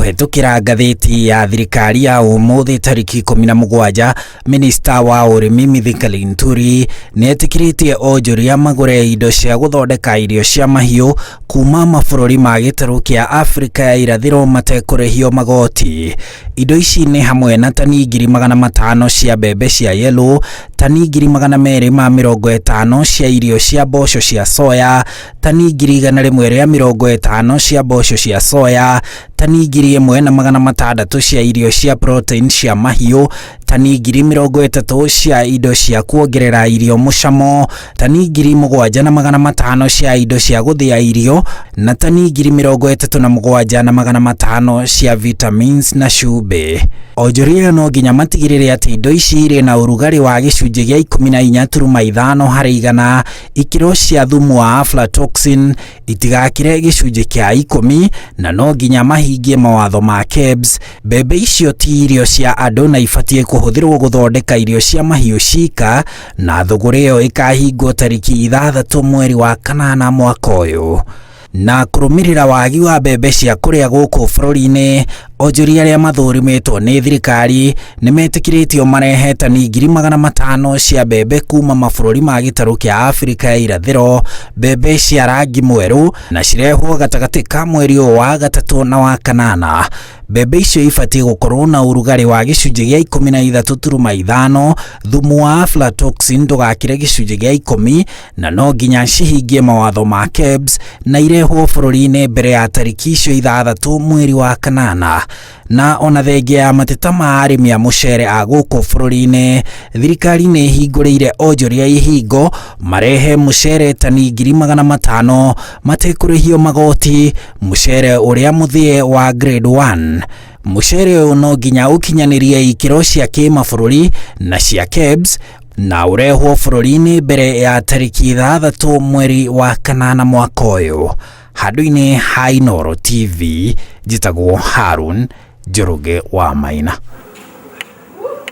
Kuhetukira ngathĩti ya thirikari ya umuthi tariki 17, Minista wa Urimi Mithika Linturi nĩetĩkĩrĩtie onjoria magũre indo cia gũthondeka irio cia mahiũ kuma mabũrũri ma gĩtarũ kĩa Afrika ya irathĩro matekũrĩhio magoti. Indo ici nĩ hamwe na tani 500,000 cia mbembe cia yellow, tani 250 cia irio cia mboco cia soya, tani 150 cia mboco cia soya, tani 1,600 cia irio cia protein cia mahiũ, tani 30,000 cia indo cia kuongerera irio mucamo, tani 7,500 cia indo cia gũthĩa irio na tani 37,500 cia vitamins na cumbĩ. Onjoria no nginya matigĩrĩre atĩ indo ici irĩ na ũrugarĩ wa gĩcunjĩ gĩa 14.5 harĩ igana, ikĩro cia thumu wa aflatoxin itigakĩre gĩcunjĩ kĩa 10, na no nginya mahingie mawatho ma KEBS. Mbembe icio ti irio cia andũ na ibatie kũhũthĩrwo gũthondeka irio cia mahiũ cika, na thogora ĩyo ĩkahingwo tariki 6 mweri wa kanana mwaka ũyũ. Na kũrũmĩrĩra wagi wa mbembe cia kũrĩa gũkũ bũrũri-inĩ, onjoria arĩa mathũrimĩtwo nĩ thirikari nĩmetĩkĩrĩtio marehe tani 500 cia mbembe kuma mabũrũri ma gĩtarũ kĩa Afrika ya irathĩro, mbembe cia rangi mwerũ, na cirehwo gatagatĩ ka mweri ũyũ wa gatatũ na wa kanana. Mbembe icio ibatie gũkorwo na ũrugarĩ wa gĩcunjĩ gĩa 13.5, thumu wa aflatoxin ndũgakĩre gĩcunjĩ gĩa 10, na no nginya cihingie mawatho ma KEBS na irehwo bũrũri-inĩ mbere ya tariki icio 6 mweri wa kanana. Na ona thengia ya mateta ma arĩmi a mũcere a gũkũ bũrũri-inĩ, thirikari nĩ ihingũrĩire onjoria ihingo marehe mũcere tani 500,000 matekũrĩhio magoti, mũcere ũrĩa mũthĩe wa grade 1. Mũcere ũyũ no nginya ũkinyanĩrie ikĩro cia kĩmabũrũri na cia KEBS na ũrehwo bũrũri-inĩ mbere ya tariki 6 mweri wa kanana mwaka ũyũ. Handũ-inĩ ha Inooro TV, njĩtagwo Harun Njoroge wa Maina.